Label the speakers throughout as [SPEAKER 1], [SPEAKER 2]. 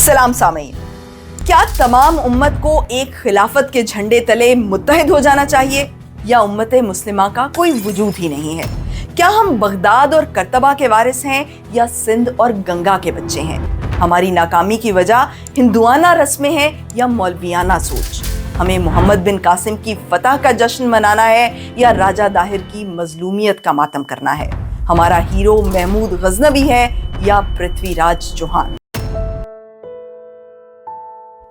[SPEAKER 1] सलाम सामीन। क्या तमाम उम्मत को एक खिलाफत के झंडे तले मुत्तहिद हो जाना चाहिए या उम्मत मुस्लिमा का कोई वजूद ही नहीं है? क्या हम बगदाद और करतबा के वारिस हैं या सिंध और गंगा के बच्चे हैं? हमारी नाकामी की वजह हिंदुआना रस्में हैं या मौलवियाना सोच? हमें मोहम्मद बिन कासिम की फतह का जश्न मनाना है या राजा दाहिर की मजलूमियत का मातम करना है? हमारा हीरो महमूद गजनवी है या पृथ्वीराज चौहान?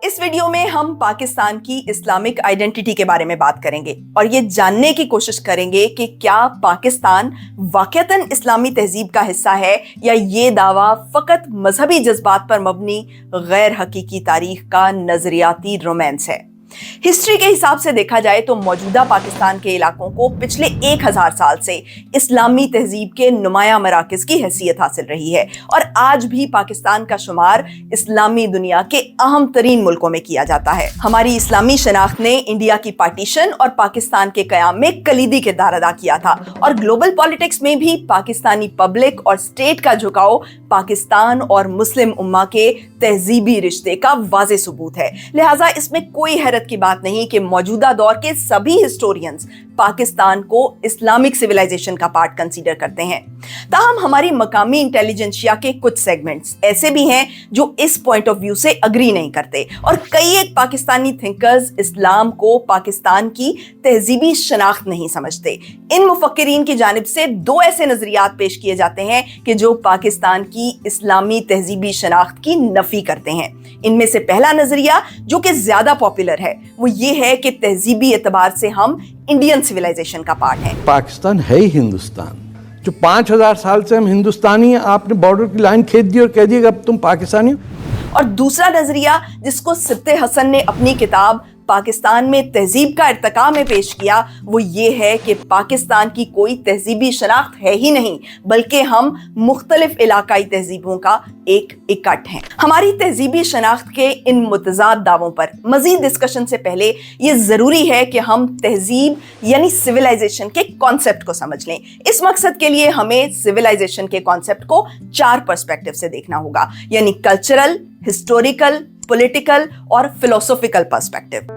[SPEAKER 1] इस वीडियो में हम पाकिस्तान की इस्लामिक आइडेंटिटी के बारे में बात करेंगे और ये जानने की कोशिश करेंगे कि क्या पाकिस्तान वाकईतन इस्लामी तहजीब का हिस्सा है या ये दावा फकत मजहबी जज्बात पर मबनी गैर हकीकी तारीख का नजरियाती रोमांस है। हिस्ट्री के हिसाब से देखा जाए तो मौजूदा पाकिस्तान के इलाकों को पिछले 1000 साल से इस्लामी तहजीब के नुमाया मराकज की हैसियत हासिल रही है और आज भी पाकिस्तान का शुमार इस्लामी दुनिया के अहम तरीन मुल्कों में किया जाता है। हमारी इस्लामी शनाख्त ने इंडिया की पार्टीशन और पाकिस्तान के कयाम में कलीदी किरदार अदा किया था और ग्लोबल पॉलिटिक्स में भी पाकिस्तानी पब्लिक और स्टेट का झुकाव पाकिस्तान और मुस्लिम उम्मा के तहजीबी रिश्ते का वाज़ेह सबूत है। लिहाजा इसमें कोई हैरत की बात नहीं कि मौजूदा दौर के सभी हिस्टोरियंस पाकिस्तान को इस्लामिक सिविलाइजेशन का पार्ट कंसीडर करते हैं। ताहम हमारी मकामी इंटेलिजेंसिया के कुछ सेगमेंट्स ऐसे भी हैं जो इस पॉइंट ऑफ व्यू से अग्री नहीं करते और कई एक पाकिस्तानी थिंकर्स इस्लाम को पाकिस्तान की तहजीबी शनाख्त नहीं समझते। इन मुफक्किरीन की जानिब से दो ऐसे नजरियात पेश किए जाते हैं कि जो पाकिस्तान की इस्लामी तहजीबी शनाख्त की नफी करते हैं। इनमें से पहला नजरिया जो कि ज्यादा पॉपुलर है वो ये है कि तहजीबी एतबार से हम इंडियन सिविलाइजेशन का पार्ट है।
[SPEAKER 2] पाकिस्तान है ही हिंदुस्तान। जो 5000 साल से हम हिंदुस्तानी हैं, आपने बॉर्डर की लाइन खींच दी और कह दिया कि अब तुम पाकिस्तानी हो।
[SPEAKER 1] और दूसरा नजरिया जिसको सित्ते हसन ने अपनी किताब पाकिस्तान में तहजीब का इर्तका में पेश किया वो ये है कि पाकिस्तान की कोई तहजीबी शनाख्त है ही नहीं बल्कि हम मुख्तलिफ इलाकाई तहजीबों का एक इकट्ठ हैं। हमारी तहजीबी शनाख्त के इन मुतजाद दावों पर मजीद डिस्कशन से पहले ये जरूरी है कि हम तहजीब यानी सिविलाइजेशन के कॉन्सेप्ट को समझ लें। इस मकसद के लिए हमें सिविलाइजेशन के कॉन्सेप्ट को 4 पर्सपेक्टिव से देखना होगा, यानी कल्चरल, हिस्टोरिकल, पॉलिटिकल और फिलोसॉफिकल पर्सपेक्टिव।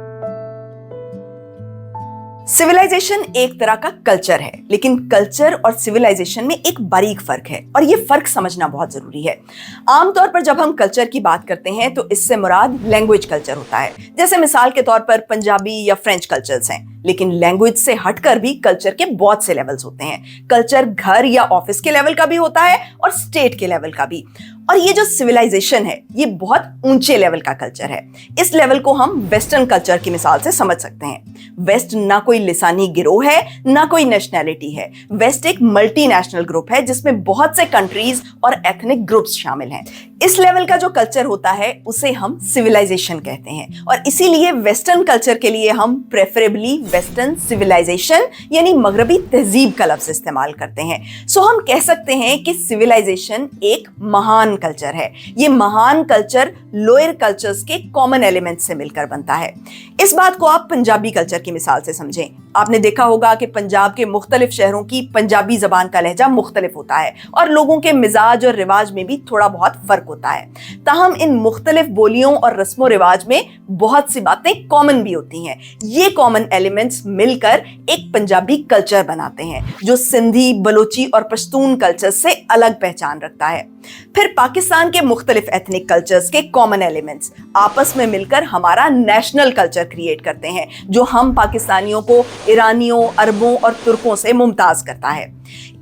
[SPEAKER 1] सिविलाइजेशन एक तरह का कल्चर है, लेकिन कल्चर और सिविलाइजेशन में एक बारीक फर्क है और ये फर्क समझना बहुत जरूरी है। आमतौर पर जब हम कल्चर की बात करते हैं तो इससे मुराद लैंग्वेज कल्चर होता है, जैसे मिसाल के तौर पर पंजाबी या फ्रेंच कल्चर्स हैं। लेकिन लैंग्वेज से हटकर भी कल्चर के बहुत से लेवल्स होते हैं। कल्चर घर या ऑफिस के लेवल का भी होता है और स्टेट के लेवल का भी। और ये जो सिविलाइजेशन है ये बहुत ऊंचे लेवल का कल्चर है। इस लेवल को हम वेस्टर्न कल्चर की मिसाल से समझ सकते हैं। वेस्ट ना कोई लिसानी गिरोह है ना कोई नेशनैलिटी है। वेस्ट एक मल्टीनेशनल ग्रुप है जिसमें बहुत से कंट्रीज और एथनिक ग्रुप्स शामिल हैं। इस लेवल का जो कल्चर होता है उसे हम सिविलाइजेशन कहते हैं और इसीलिए वेस्टर्न कल्चर के लिए हम प्रेफरेबली वेस्टर्न सिविलाइजेशन यानी मगरबी तहजीब का लफ्ज इस्तेमाल करते हैं। सो हम कह सकते हैं कि सिविलाइजेशन एक महान कल्चर है। ये महान कल्चर लोअर कल्चर्स के कॉमन एलिमेंट्स से मिलकर बनता है। इस बात को आप पंजाबी कल्चर की मिसाल से समझें। आपने देखा होगा कि पंजाब के मुख्तलिफ शहरों की पंजाबी जबान का लहजा मुख्तलिफ होता है और लोगों के मिजाज और रिवाज में भी थोड़ा बहुत फर्क होता है। ताहम इन मुख्तलिफ बोलियों और रस्मों रिवाज में बहुत सी बातें कॉमन भी होती हैं। ये कॉमन एलिमेंट्स मिलकर एक पंजाबी कल्चर बनाते हैं जो सिंधी, बलोची और पश्तून कल्चर से अलग पहचान रखता है। फिर पाकिस्तान के मुख्तलिफ एथनिक कल्चर्स के कॉमन एलिमेंट्स आपस में मिलकर हमारा नेशनल कल्चर क्रिएट करते हैं जो हम पाकिस्तानियों को ईरानियों, अरबों और तुर्कों से मुमताज करता है।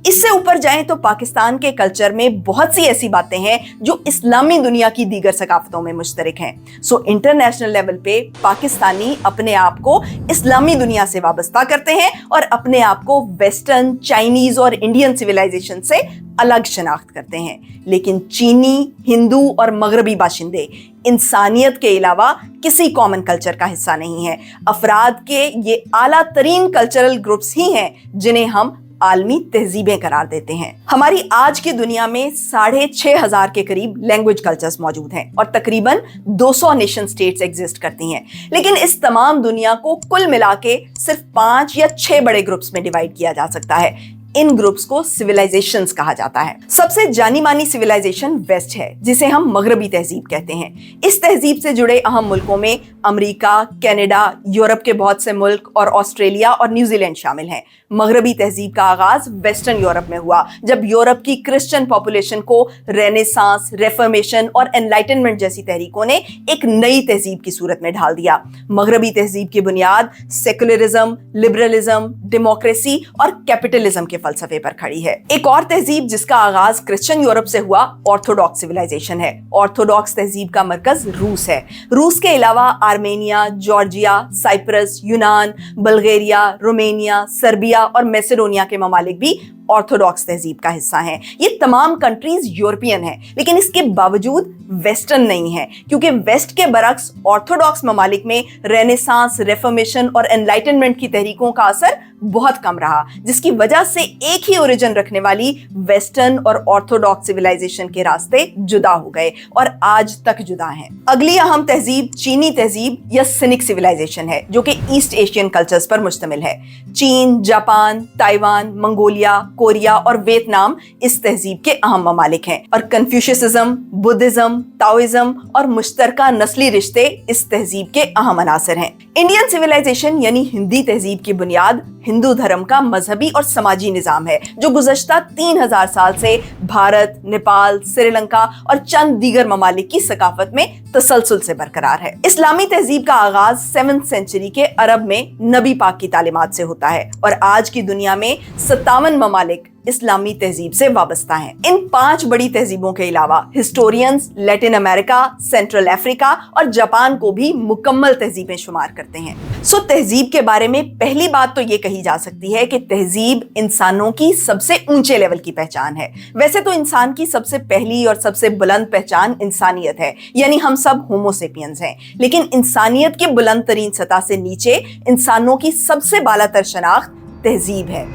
[SPEAKER 1] इससे ऊपर जाएं तो पाकिस्तान के कल्चर में बहुत सी ऐसी बातें हैं जो इस्लामी दुनिया की दीगर सकाफतों में मुश्तरक हैं। सो इंटरनेशनल लेवल पे पाकिस्तानी अपने आप को इस्लामी दुनिया से वाबस्ता करते हैं और अपने आप को वेस्टर्न, चाइनीज और इंडियन सिविलाइजेशन से अलग शनाख्त करते हैं। लेकिन चीनी, हिंदू और मगरबी बाशिंदे इंसानियत के अलावा किसी कॉमन कल्चर का हिस्सा नहीं है। अफराद के ये आला तरीन कल्चरल ग्रुप्स ही हैं जिन्हें हम आलमी तहजीबें करार देते हैं। हमारी आज की दुनिया में 6500 के करीब लैंग्वेज कल्चर्स मौजूद हैं और तकरीबन 200 नेशन स्टेट्स एग्जिस्ट करती हैं। लेकिन इस तमाम दुनिया को कुल मिला के सिर्फ 5 या 6 बड़े ग्रुप्स में डिवाइड किया जा सकता है। इन ग्रुप्स को सिविलाइजेशंस कहा जाता है। सबसे जानी मानी सिविलाइजेशन वेस्ट है, जिसे हम मगरबी तहजीब कहते हैं। इस तहजीब से जुड़े अहम मुल्कों में अमेरिका, कनाडा, यूरोप के बहुत से मुल्क और ऑस्ट्रेलिया और न्यूजीलैंड शामिल हैं। मगरबी तहजीब का आगाज वेस्टर्न यूरोप में हुआ, जब यूरोप की क्रिश्चियन पॉपुलेशन को रेनेसांस, रेफॉर्मेशन और एनलाइटनमेंट जैसी तहरीकों ने एक नई तहजीब की सूरत में ढाल दिया। मगरबी तहजीब की बुनियाद सेकुलरिज्म, लिबरलिज्म, डेमोक्रेसी और कैपिटलिज्म के फलसफे पर खड़ी है। एक और तहजीब जिसका आगाज क्रिश्चियन यूरोप से हुआ ऑर्थोडॉक्स सिविलाइजेशन है। ऑर्थोडॉक्स तहजीब का मरकज रूस है। रूस के अलावा आर्मेनिया, जॉर्जिया, साइप्रस, यूनान, बल्गेरिया, रोमेनिया, सर्बिया और मैसेडोनिया के ममालिक भी ऑर्थोडॉक्स तहजीब का हिस्सा हैं। ये तमाम कंट्रीज यूरोपियन हैं, लेकिन इसके बावजूद वेस्टर्न नहीं है, क्योंकि वेस्ट के बरक्स ऑर्थोडॉक्स ममालिक में रेनेसांस, रेफॉर्मेशन और एनलाइटनमेंट की तहरीकों का असर बहुत कम रहा, जिसकी वजह से एक ही ओरिजिन रखने वाली वेस्टर्न और ऑर्थोडॉक्स सिविलाइजेशन के रास्ते जुदा हो गए और आज तक जुदा हैं। अगली अहम तहजीब चीनी तहजीब या सिनिक सिविलाइजेशन है, जो कि ईस्ट एशियन कल्चर्स पर मुश्तमिल है। चीन, जापान, ताइवान, मंगोलिया, कोरिया और वियतनाम इस तहजीब के अहम ममालिक हैं और कन्फ्यूशियसिज्म, बुद्धिज्म, ताओइज्म और मुश्तरका नस्ली रिश्ते इस तहजीब के अहम अनासर हैं। इंडियन सिविलाइजेशन यानी हिंदी तहजीब की बुनियाद हिंदू धर्म का मजहबी और समाजी निजाम है, जो गुज़श्ता 3000 साल से भारत, नेपाल, श्रीलंका और चंद दीगर ममालिक की सकाफत में तसलसल से बरकरार है। इस्लामी तहजीब का आगाज 7th सेंचुरी के अरब में नबी पाक की तालीमात से होता है और आज की दुनिया में 57 ममालिक इस्लामी तहजीब से वाबस्ता हैं। इन 5 बड़ी तहजीबों के अलावा historians Latin America, central Africa और जापान को भी मुकम्मल तहजीबें शुमार करते हैं। तहजीब के बारे में पहली बात तो ये कही जा सकती है कि तहजीब इंसानों की सबसे ऊंचे लेवल की पहचान है। वैसे तो इंसान की सबसे पहली और सबसे बुलंद पहचान इंसानियत है, यानी हम सब होमो सेपियंस हैं, लेकिन इंसानियत के बुलंद तरीन सतह से नीचे इंसानों की सबसे बालातर शनाख्त तहजीब है।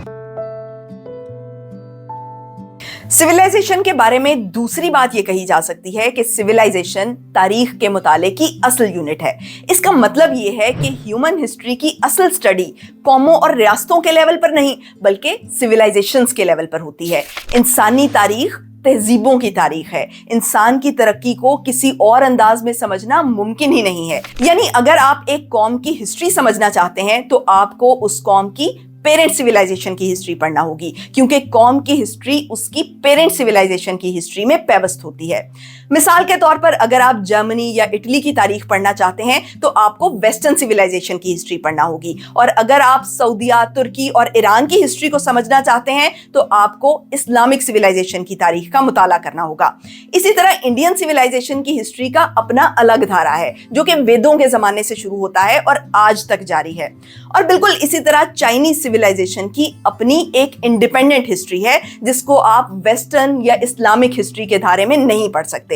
[SPEAKER 1] सिविलाइजेशन के बारे में दूसरी बात यह कही जा सकती है कि सिविलाइजेशन तारीख के मुताले की असल यूनिट है। इसका मतलब यह है कि ह्यूमन हिस्ट्री की असल स्टडी कौमों और रियासतों के लेवल पर नहीं, बल्कि सिविलाइजेशंस के लेवल पर होती है। इंसानी तारीख तहजीबों की तारीख है। इंसान की तरक्की को किसी और अंदाज में समझना मुमकिन ही नहीं है। यानी अगर आप एक कौम की हिस्ट्री समझना चाहते हैं तो आपको उस कौम की पेरेंट सिविलाइजेशन की हिस्ट्री पढ़ना होगी, क्योंकि कौम की हिस्ट्री उसकी पेरेंट सिविलाइजेशन की हिस्ट्री में पेवस्त होती है। मिसाल के तौर पर अगर आप जर्मनी या इटली की तारीख पढ़ना चाहते हैं तो आपको वेस्टर्न सिविलाइजेशन की हिस्ट्री पढ़ना होगी, और अगर आप सऊदीया, तुर्की और ईरान की हिस्ट्री को समझना चाहते हैं तो आपको इस्लामिक सिविलाइजेशन की तारीख का मुताला करना होगा। इसी तरह इंडियन सिविलाइजेशन की हिस्ट्री का अपना अलग धारा है, जो कि वेदों के जमाने से शुरू होता है और आज तक जारी है। और बिल्कुल इसी तरह चाइनीज सिविलाइजेशन की अपनी एक इंडिपेंडेंट हिस्ट्री है, जिसको आप वेस्टर्न या इस्लामिक हिस्ट्री के धारे में नहीं पढ़ सकते।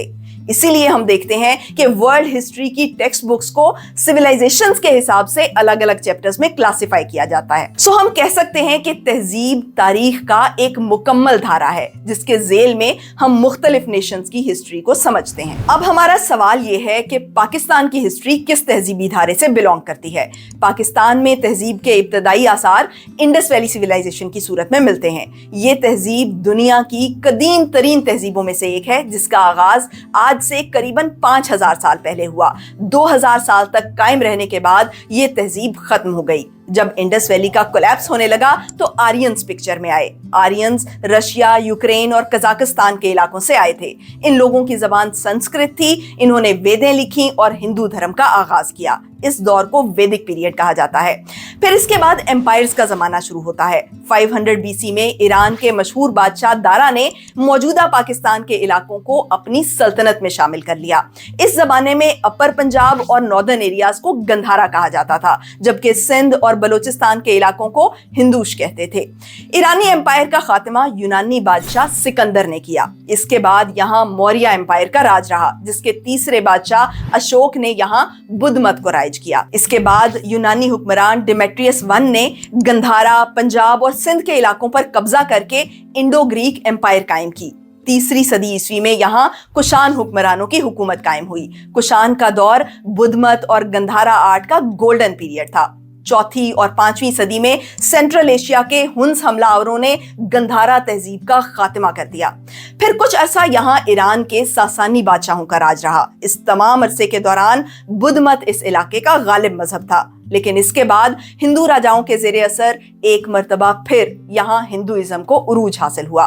[SPEAKER 1] इसीलिए हम देखते हैं कि वर्ल्ड हिस्ट्री की टेक्स्ट बुक्स को सिविलाइजेशंस के हिसाब से अलग अलग चैप्टर्स में क्लासिफाई किया जाता है। हम कह सकते हैं कि तहजीब तारीख का एक मुकम्मल धारा है, जिसके जेल में हम मुख्तलिफ नेशंस की हिस्ट्री को समझते हैं। अब हमारा सवाल यह है कि पाकिस्तान की हिस्ट्री किस तहजीबी धारे से बिलोंग करती है। पाकिस्तान में तहजीब के इब्तदाई आसार इंडस वैली सिविलाइजेशन की सूरत में मिलते हैं। ये तहजीब दुनिया की कदीम तरीन तहजीबों में से एक है, जिसका आगाज आज से करीबन 5000 साल पहले हुआ। 2000 साल तक कायम रहने के बाद ये तहजीब खत्म हो गई। जब इंडस वैली का कोलैप्स होने लगा तो आर्यंस पिक्चर में आए। आर्यंस रशिया, यूक्रेन और कजाकिस्तान के इलाकों से आए थे। इन लोगों की जबान संस्कृत थी। इन्होंने वेदें लिखी और हिंदू धर्म का आगाज किया। इस दौर को वैदिक पीरियड कहा जाता है। फिर इसके बाद एम्पायर्स का जमाना शुरू होता है। 500 BC में ईरान के मशहूर बादशाह दारा ने मौजूदा पाकिस्तान के इलाकों को अपनी सल्तनत में शामिल कर लिया। इस जमाने में अपर पंजाब और नॉर्दर्न एरियाज को गंधारा कहा जाता था, जबकि सिंध और बलोचिस्तान के इलाकों को हिंदूश कहते थे। ईरानी एम्पायर का खात्मा यूनानी बादशाह सिकंदर ने किया। इसके बाद यहाँ मौर्य एम्पायर का राज रहा, जिसके तीसरे बादशाह अशोक ने यहाँ बुद्ध मत को राइज किया। इसके बाद यूनानी हुक्मरान डिमेट्रियस I ने गंधारा, पंजाब और सिंध के इलाकों पर कब्जा करके इंडो ग्रीक एम्पायर कायम की। 3री सदी ईस्वी में यहाँ कुषाण हुक्मरानों की हुकूमत कायम हुई। कुषाण का दौर बुद्ध मत और गंधारा आर्ट का गोल्डन पीरियड था। चौथी और 5वीं सदी में सेंट्रल एशिया के हुन्स हमलावरों ने गंधारा तहजीब का खात्मा कर दिया। फिर कुछ अरसा यहाँ ईरान के सासानी बादशाहों का राज रहा। इस तमाम अरसे के दौरान बुद्ध मत इस इलाके का गालिब मजहब था, लेकिन इसके बाद हिंदू राजाओं के ज़ेरे असर एक मर्तबा फिर यहाँ हिंदुइज्म को उरूज हासिल हुआ।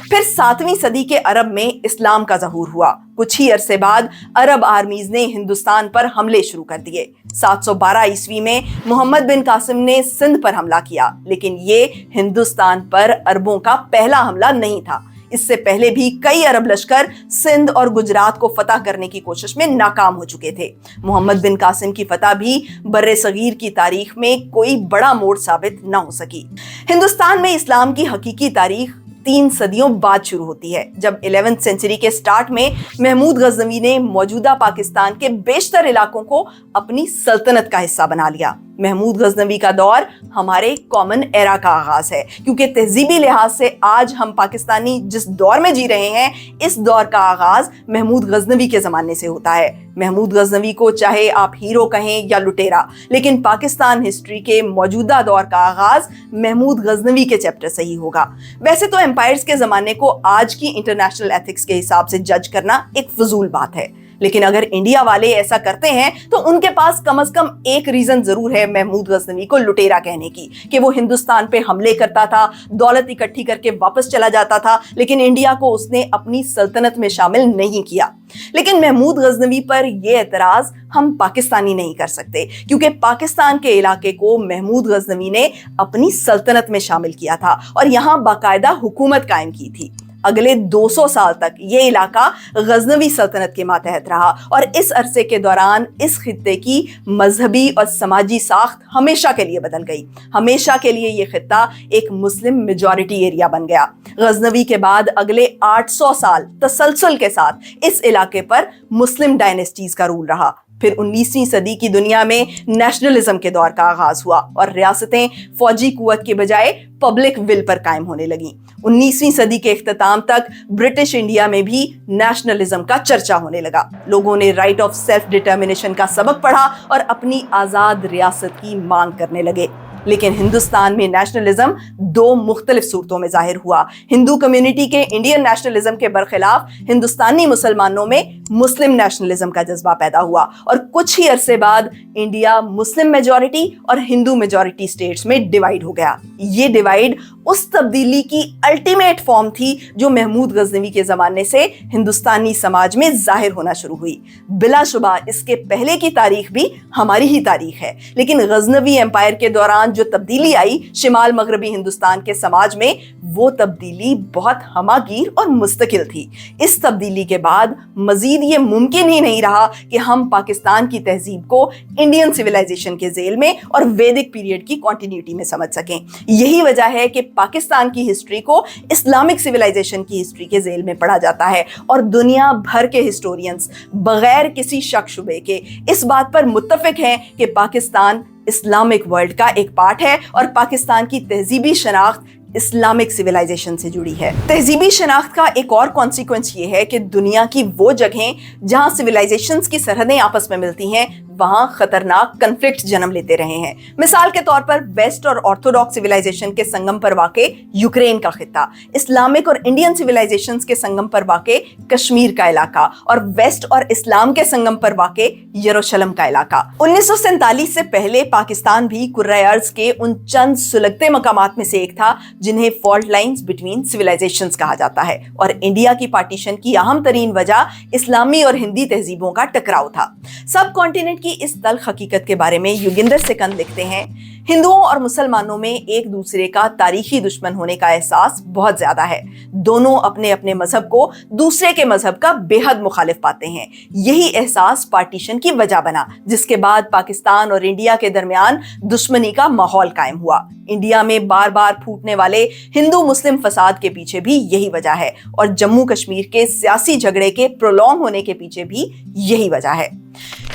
[SPEAKER 1] फिर 7वीं सदी के अरब में इस्लाम का ज़हूर हुआ। कुछ ही अरसे बाद अरब आर्मीज ने हिंदुस्तान पर हमले शुरू कर दिए। 712 ईस्वी में मोहम्मद बिन कासिम ने सिंध पर हमला किया, लेकिन ये हिंदुस्तान पर अरबों का पहला हमला नहीं था। इससे पहले भी कई अरब लश्कर सिंध और गुजरात को फतह करने की कोशिश में नाकाम हो चुके थे। मोहम्मद बिन कासिम की फतह भी बर्रे सगीर की तारीख में कोई बड़ा मोड़ साबित न हो सकी। हिंदुस्तान में इस्लाम की हकीकी तारीख 3 सदियों बाद शुरू होती है, जब 11th सेंचुरी के स्टार्ट में महमूद गजनवी ने मौजूदा पाकिस्तान के बेशतर इलाकों को अपनी सल्तनत का हिस्सा बना लिया। महमूद गजनवी का दौर हमारे कॉमन एरा का आगाज है, क्योंकि तहजीबी लिहाज से आज हम पाकिस्तानी जिस दौर में जी रहे हैं, इस दौर का आगाज महमूद गजनवी के जमाने से होता है। महमूद गजनवी को चाहे आप हीरो कहें या लुटेरा, लेकिन पाकिस्तान हिस्ट्री के मौजूदा दौर का आगाज महमूद गजनवी के चैप्टर से ही होगा। वैसे तो एम्पायर्स के जमाने को आज की इंटरनेशनल एथिक्स के हिसाब से जज करना एक फजूल बात है, लेकिन अगर इंडिया वाले ऐसा करते हैं तो उनके पास कम से कम एक रीजन जरूर है महमूद गजनवी को लुटेरा कहने की, कि वो हिंदुस्तान पे हमले करता था, दौलत इकट्ठी करके वापस चला जाता था, लेकिन इंडिया को उसने अपनी सल्तनत में शामिल नहीं किया। लेकिन महमूद गजनवी पर यह एतराज हम पाकिस्तानी नहीं कर सकते, क्योंकि पाकिस्तान के इलाके को महमूद गजनवी ने अपनी सल्तनत में शामिल किया था और यहाँ बाकायदा हुकूमत कायम की थी। अगले 200 साल तक ये इलाका गजनवी सल्तनत के मातहत रहा और इस अरसे के दौरान इस खित्ते की मजहबी और समाजी साख्त हमेशा के लिए बदल गई। हमेशा के लिए ये खित्ता एक मुस्लिम मेजॉरिटी एरिया बन गया। गजनवी के बाद अगले 800 साल तसलसल के साथ इस इलाके पर मुस्लिम डायनेस्टीज का रूल रहा। फिर 19वीं सदी की दुनिया में नेशनलिज्म के दौर का आगाज हुआ और रियासतें फौजी कुव्वत के बजाय पब्लिक विल पर कायम होने लगी। 19वीं सदी के इख्तिताम तक ब्रिटिश इंडिया में भी नेशनलिज्म का चर्चा होने लगा। लोगों ने राइट ऑफ सेल्फ डिटर्मिनेशन का सबक पढ़ा और अपनी आज़ाद रियासत की मांग करने लगे। लेकिन हिंदुस्तान में नेशनलिज्म 2 मुख्तलिफ सूरतों में जाहिर हुआ। हिंदू कम्युनिटी के इंडियन नेशनलिज्म के बरखिलाफ हिंदुस्तानी मुसलमानों में मुस्लिम नेशनलिज्म का जज्बा पैदा हुआ और कुछ ही अरसे बाद इंडिया मुस्लिम मेजॉरिटी और हिंदू मेजॉरिटी स्टेट्स में डिवाइड हो गया। ये डिवाइड उस तब्दीली की अल्टीमेट फॉर्म थी जो महमूद गजनवी के जमाने से हिंदुस्तानी समाज में जाहिर होना शुरू हुई। बिलाशुबा इसके पहले की तारीख भी हमारी ही तारीख है, लेकिन गजनवी एम्पायर के दौरान जो तब्दीली आई शिमाल मगरबी हिंदुस्तान के समाज में, वो तब्दीली बहुत हमागीर और मुस्तकिल थी। इस तब्दीली के बाद मजीद ये मुमकिन ही नहीं रहा कि हम पाकिस्तान की तहजीब को इंडियन सिविलाइजेशन के जेल में और वैदिक पीरियड की कॉन्टिन्यूटी में समझ सकें। यही वजह है कि पाकिस्तान की हिस्ट्री को इस्लामिक सिविलाइजेशन की हिस्ट्री के जेल में पढ़ा जाता है और दुनिया भर के हिस्टोरियंस बगैर किसी शक शुबे के इस बात पर मुत्तफिक हैं कि पाकिस्तान इस्लामिक वर्ल्ड का एक पार्ट है और पाकिस्तान की तहजीबी शनाख्त इस्लामिक सिविलाइजेशन से जुड़ी है। तहजीबी शनाख्त का एक और कॉन्सिक्वेंस ये है कि दुनिया की वो जगहें जहां सिविलाइजेशंस की सरहदें आपस में मिलती हैं, वहां खतरनाक कन्फ्लिक्ट जन्म लेते रहे हैं। मिसाल के तौर पर वेस्ट और ऑर्थोडॉक्स सिविलाइजेशन के संगम पर वाक़े यूक्रेन का खित्ता, इस्लामिक और इंडियन सिविलाइजेशंस के संगम पर वाक़े कश्मीर का इलाका और वेस्ट और इस्लाम के संगम पर वाक़े यरूशलेम का इलाका। 1947 से पहले पाकिस्तान भी कुर्राए अर्ज़ के उन चंद सुलगते मकामात में से एक था जिन्हें फॉल्ट लाइंस बिटवीन सिविलाइजेशंस कहा जाता है और इंडिया की पार्टीशन की अहम तरीन वजह इस्लामी और हिंदी तहजीबों का टकराव था। सब कॉन्टिनेंट की इस तल्ख हकीकत के बारे में युगिंदर सिकंद लिखते हैं, हिंदुओं और मुसलमानों में एक दूसरे का तारीखी दुश्मन होने का एहसास बहुत ज्यादा है। दोनों अपने अपने मजहब को दूसरे के मजहब का बेहद मुखालिफ पाते हैं। यही एहसास पार्टीशन की वजह बना, जिसके बाद पाकिस्तान और इंडिया के दरमियान दुश्मनी का माहौल कायम हुआ। इंडिया में बार बार फूटने वाले हिंदू मुस्लिम फसाद के पीछे भी यही वजह है और जम्मू कश्मीर के सियासी झगड़े के प्रोलॉन्ग होने के पीछे भी यही वजह है।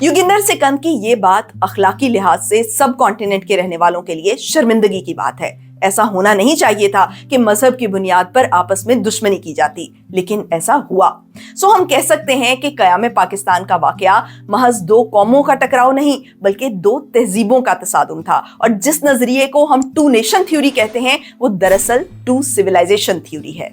[SPEAKER 1] युगिंदर सिकंद की ये बात अखलाकी लिहाज से सब कॉन्टिनेंट के रहने वालों के लिए शर्मिंदगी की बात है। ایسا ہونا نہیں چاہیے تھا کہ مذہب کی بنیاد پر آپس میں دشمنی کی جاتی، لیکن ایسا ہوا۔ ہم کہہ سکتے ہیں کہ قیام پاکستان کا واقعہ محض دو قوموں کا ٹکراؤ نہیں بلکہ دو تہذیبوں کا تصادم تھا، اور جس نظریے کو ہم ٹو نیشن تھیوری کہتے ہیں وہ دراصل ٹو سویلائزیشن تھیوری ہے۔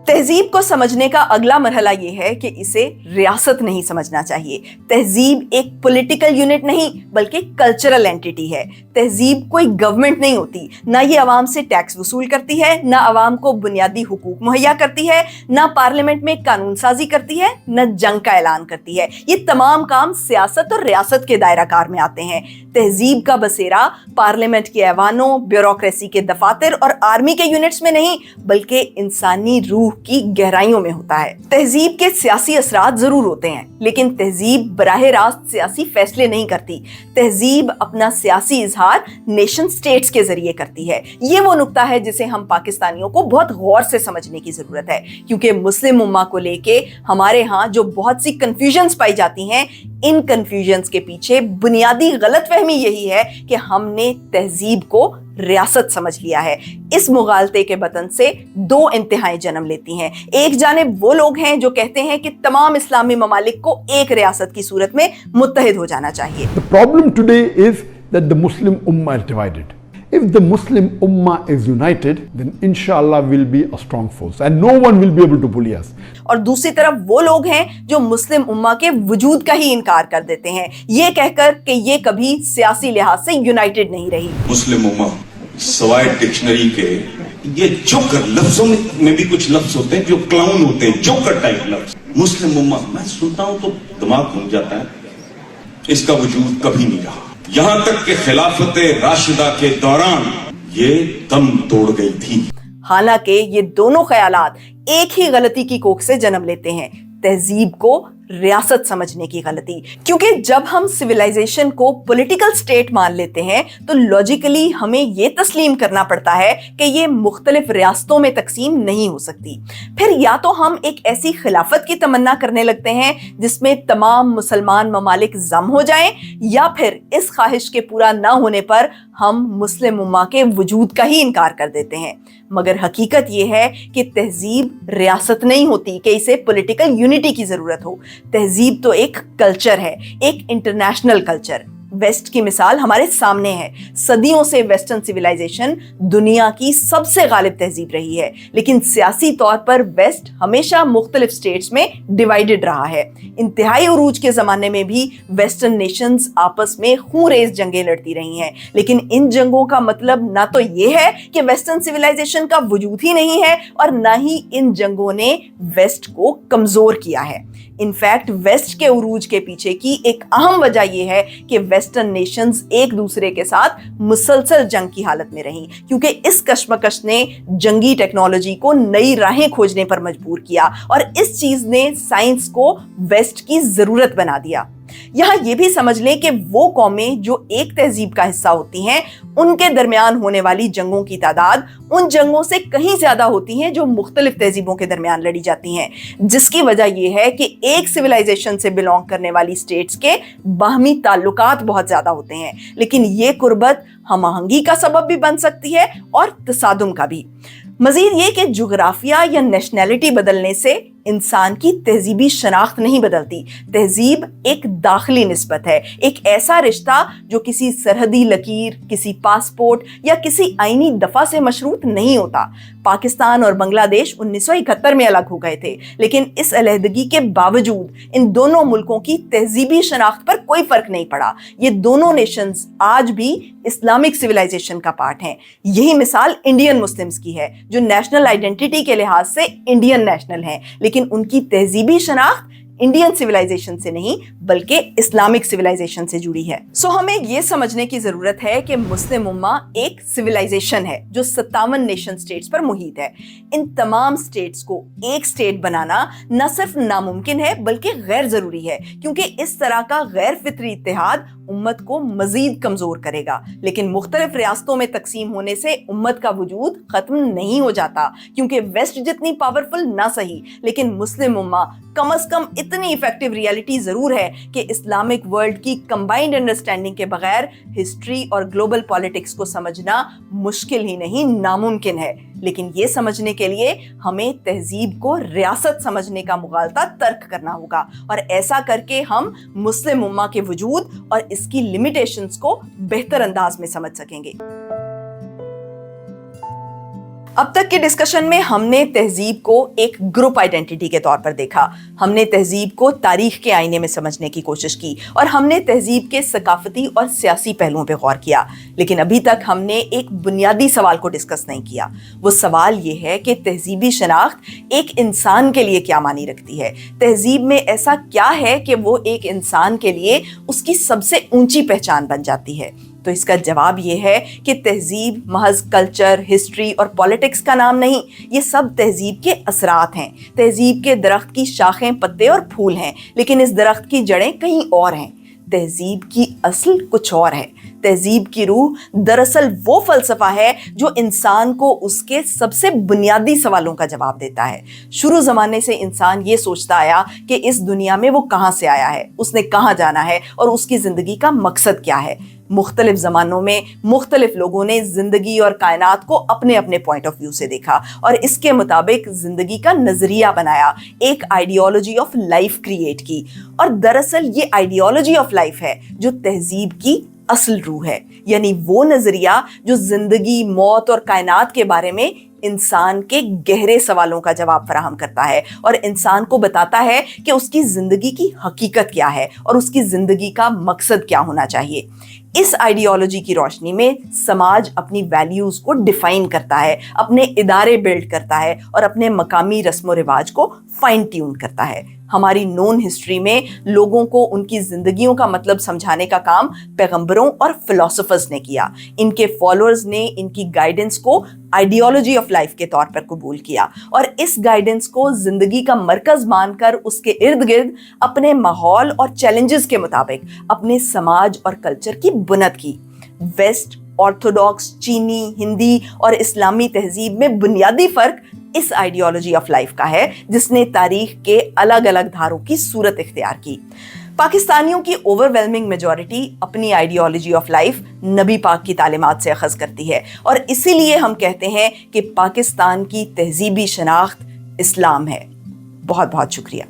[SPEAKER 1] تہذیب کو سمجھنے کا اگلا مرحلہ یہ ہے کہ اسے ریاست نہیں سمجھنا چاہیے۔ تہذیب ایک پولیٹیکل یونٹ نہیں بلکہ کلچرل اینٹیٹی ہے۔ تہذیب کوئی گورنمنٹ نہیں ہوتی، نہ یہ عوام سے ٹیکس وصول کرتی ہے، نہ عوام کو بنیادی حقوق مہیا کرتی ہے، نہ پارلیمنٹ میں قانون سازی کرتی ہے، نہ جنگ کا اعلان کرتی ہے۔ یہ تمام کام سیاست اور ریاست کے دائرہ کار میں آتے ہیں۔ تہذیب کا بسیرا پارلیمنٹ کے ایوانوں، بیوروکریسی کے دفاتر اور آرمی کے یونٹس میں نہیں بلکہ انسانی روح کی گہرائیوں میں ہوتا ہے۔ تہذیب کے سیاسی اثرات ضرور ہوتے ہیں، لیکن تہذیب براہ راست سیاسی فیصلے نہیں کرتی۔ تہذیب اپنا سیاسی اظہار نیشن سٹیٹس کے ذریعے کرتی ہے۔ یہ وہ نقطہ ہے جسے ہم پاکستانیوں کو بہت غور سے سمجھنے کی ضرورت ہے، کیونکہ مسلم امہ کو لے کے ہمارے ہاں جو بہت سی کنفیوژنز پائی جاتی ہیں، ان کنفیوژنز کے پیچھے بنیادی غلط فہمی یہی ہے کہ ہم نے تہذیب کو ریاست سمجھ لیا ہے۔ اس مغالطے کے بطن سے دو انتہائیں جنم لیتی ہیں۔ ایک جانب وہ لوگ ہیں جو کہتے ہیں کہ تمام اسلامی ممالک کو ایک ریاست کی صورت میں متحد ہو جانا چاہیے۔
[SPEAKER 3] The problem today is that the Muslim Ummah is divided. If the Muslim Ummah is united, then inshallah we'll be a strong force and no one will be able to bully us.
[SPEAKER 1] اور دوسری طرف وہ لوگ ہیں جو مسلم امہ کے وجود کا ہی انکار کر دیتے ہیں، یہ کہہ کر کہ یہ کبھی سیاسی لحاظ سے یونائٹڈ نہیں رہی۔
[SPEAKER 4] مسلم امہ سوائے ڈکشنری کے یہ جوکر لفظوں میں بھی کچھ لفظ ہوتے ہیں جو کلاؤن ہوتے ہیں، جوکر ٹائپ لفظ۔ مسلم امہ میں سنتا ہوں تو دماغ گھوم جاتا ہے، اس کا وجود کبھی نہیں رہا، یہاں تک کہ خلافت راشدہ کے دوران یہ دم توڑ گئی تھی۔
[SPEAKER 1] حالانکہ یہ دونوں خیالات ایک ہی غلطی کی کوکھ سے جنم لیتے ہیں، تہذیب کو ریاست سمجھنے کی غلطی۔ کیونکہ جب ہم سویلائزیشن کو پولیٹیکل سٹیٹ مان لیتے ہیں تو لاجیکلی ہمیں یہ تسلیم کرنا پڑتا ہے کہ یہ مختلف ریاستوں میں تقسیم نہیں ہو سکتی۔ پھر یا تو ہم ایک ایسی خلافت کی تمنا کرنے لگتے ہیں جس میں تمام مسلمان ممالک ضم ہو جائیں، یا پھر اس خواہش کے پورا نہ ہونے پر ہم مسلم امہ کے وجود کا ہی انکار کر دیتے ہیں۔ مگر حقیقت یہ ہے کہ تہذیب ریاست نہیں ہوتی کہ اسے پولیٹیکل یونٹی کی ضرورت ہو۔ تہذیب تو ایک کلچر ہے، ایک انٹرنیشنل کلچر۔ ویسٹ کی مثال ہمارے سامنے ہے۔ صدیوں سے ویسٹرن سویلائزیشن دنیا کی سب سے غالب تہذیب رہی ہے، لیکن سیاسی طور پر ویسٹ ہمیشہ مختلف سٹیٹس میں ڈیوائیڈڈ رہا ہے۔ انتہائی عروج کے زمانے میں بھی ویسٹرن نیشنز آپس میں خون ریز جنگیں لڑتی رہی ہیں، لیکن ان جنگوں کا مطلب نہ تو یہ ہے کہ ویسٹرن سویلائزیشن کا وجود ہی نہیں ہے، اور نہ ہی ان جنگوں نے ویسٹ کو کمزور کیا ہے۔ انفیکٹ ویسٹ کے عروج کے پیچھے کی ایک اہم وجہ یہ ہے کہ ویسٹرن نیشنز ایک دوسرے کے ساتھ مسلسل جنگ کی حالت میں رہیں، کیونکہ اس کشمکش نے جنگی ٹیکنالوجی کو نئی راہیں کھوجنے پر مجبور کیا، اور اس چیز نے سائنس کو ویسٹ کی ضرورت بنا دیا۔ یہاں یہ بھی سمجھ لیں کہ وہ قومیں جو ایک تہذیب کا حصہ ہوتی ہیں، ان کے درمیان ہونے والی جنگوں کی تعداد ان جنگوں سے کہیں زیادہ ہوتی ہیں جو مختلف تہذیبوں کے درمیان لڑی جاتی ہیں، جس کی وجہ یہ ہے کہ ایک سویلائزیشن سے بلونگ کرنے والی سٹیٹس کے باہمی تعلقات بہت زیادہ ہوتے ہیں، لیکن یہ قربت ہم آہنگی کا سبب بھی بن سکتی ہے اور تصادم کا بھی۔ مزید یہ کہ جغرافیہ یا نیشنلٹی بدلنے سے انسان کی تہذیبی شناخت نہیں بدلتی۔ تہذیب ایک داخلی نسبت ہے، ایک ایسا رشتہ جو کسی سرحدی لکیر، کسی پاسپورٹ یا کسی آئینی دفعہ سے مشروط نہیں ہوتا۔ پاکستان اور بنگلہ دیش 1971 میں الگ ہو گئے تھے، لیکن اس علیحدگی کے باوجود ان دونوں ملکوں کی تہذیبی شناخت پر کوئی فرق نہیں پڑا۔ یہ دونوں نیشنز آج بھی اسلامک سویلائزیشن کا پارٹ ہیں۔ یہی مثال انڈین مسلمز کی ہے، جو نیشنل آئیڈینٹی کے لحاظ سے انڈین نیشنل ہیں، لیکن ان کی تہذیبی شناخت انڈین سویلائزیشن سے نہیں بلکہ اسلامک سویلائزیشن سے جڑی ہے۔ ہمیں یہ سمجھنے کی ضرورت ہے کہ مسلم امہ ایک سویلائزیشن ہے جو 57 نیشن سٹیٹس پر محیط ہے۔ ان تمام سٹیٹس کو ایک سٹیٹ بنانا نہ صرف ناممکن ہے بلکہ غیر ضروری ہے، کیونکہ اس طرح کا غیر فطری اتحاد امت کو مزید کمزور کرے گا۔ لیکن مختلف ریاستوں میں تقسیم ہونے سے امت کا وجود ختم نہیں ہو جاتا، کیونکہ ویسٹ جتنی پاورفل نہ سہی لیکن مسلم امہ कम से कम इतनी इफेक्टिव रियलिटी जरूर है कि इस्लामिक वर्ल्ड की कंबाइंड अंडरस्टैंडिंग के बगैर हिस्ट्री और ग्लोबल पॉलिटिक्स को समझना मुश्किल ही नहीं नामुमकिन है। लेकिन ये समझने के लिए हमें तहजीब को रियासत समझने का मुगालता तर्क करना होगा, और ऐसा करके हम मुस्लिम उम्मा के वजूद और इसकी लिमिटेशंस को बेहतर अंदाज में समझ सकेंगे। अब तक के डिस्कशन में हमने तहजीब को एक ग्रुप आइडेंटिटी के तौर पर देखा, हमने तहजीब को तारीख के आईने में समझने की कोशिश की, और हमने तहजीब के सकाफती और सियासी पहलुओं पर गौर किया। लेकिन अभी तक हमने एक बुनियादी सवाल को डिस्कस नहीं किया। वो सवाल ये है कि तहजीबी शनाख्त एक इंसान के लिए क्या मानी रखती है। तहजीब में ऐसा क्या है कि वो एक इंसान के लिए उसकी सबसे ऊंची पहचान बन जाती है। तो इसका जवाब ये है कि तहजीब महज कल्चर, हिस्ट्री और पॉलिटिक्स का नाम नहीं, ये सब तहजीब के असरात हैं। तहजीब के दरख्त की शाखें, पत्ते और फूल हैं, लेकिन इस दरख्त की जड़ें कहीं और हैं। तहजीब की असल कुछ और है। तहजीब की रूह दरअसल वो फलसफा है जो इंसान को उसके सबसे बुनियादी सवालों का जवाब देता है। शुरू ज़माने से इंसान ये सोचता आया कि इस दुनिया में वो कहाँ से आया है, उसने कहाँ जाना है और उसकी ज़िंदगी का मकसद क्या है। मुख्तलिफ ज़मानों में मुख्तलिफ लोगों ने ज़िंदगी और कायनात को अपने अपने पॉइंट ऑफ व्यू से देखा और इसके मुताबिक ज़िंदगी का नज़रिया बनाया, एक आइडियोलॉजी ऑफ लाइफ क्रिएट की। और दरअसल ये आइडियोलॉजी ऑफ लाइफ है जो तहजीब की असल रूह है, यानी वो नज़रिया जो ज़िंदगी, मौत और कायनात के बारे में इंसान के गहरे सवालों का जवाब फराहम करता है और इंसान को बताता है कि उसकी ज़िंदगी की हकीकत क्या है और उसकी ज़िंदगी का मकसद क्या होना चाहिए। इस आइडियोलॉजी की रोशनी में समाज अपनी वैल्यूज़ को डिफाइन करता है, अपने इदारे बिल्ड करता है और अपने मकामी रस्म व रिवाज को फाइन ट्यून करता है। हमारी नोन हिस्ट्री में लोगों को उनकी ज़िंदगियों का मतलब समझाने का काम पैगंबरों और फिलोसोफर्स ने किया। इनके फॉलोअर्स ने इनकी गाइडेंस को आइडियोलॉजी ऑफ लाइफ के तौर पर कबूल किया और इस गाइडेंस को ज़िंदगी का मरकज़ मानकर उसके इर्द गिर्द अपने माहौल और चैलेंजेस के मुताबिक अपने समाज और कल्चर की बुनियाद की। वेस्ट, ऑर्थोडॉक्स, चीनी, हिंदी और इस्लामी तहजीब में बुनियादी फ़र्क इस आइडियोलॉजी ऑफ लाइफ का है जिसने तारीख के अलग अलग धारों की सूरत इख्तियार की। पाकिस्तानियों की ओवरवेलमिंग मेजॉरिटी अपनी आइडियोलॉजी ऑफ लाइफ नबी पाक की तालीमात से अखज़ करती है और इसीलिए हम कहते हैं कि पाकिस्तान की तहजीबी शनाख्त इस्लाम है। बहुत बहुत शुक्रिया।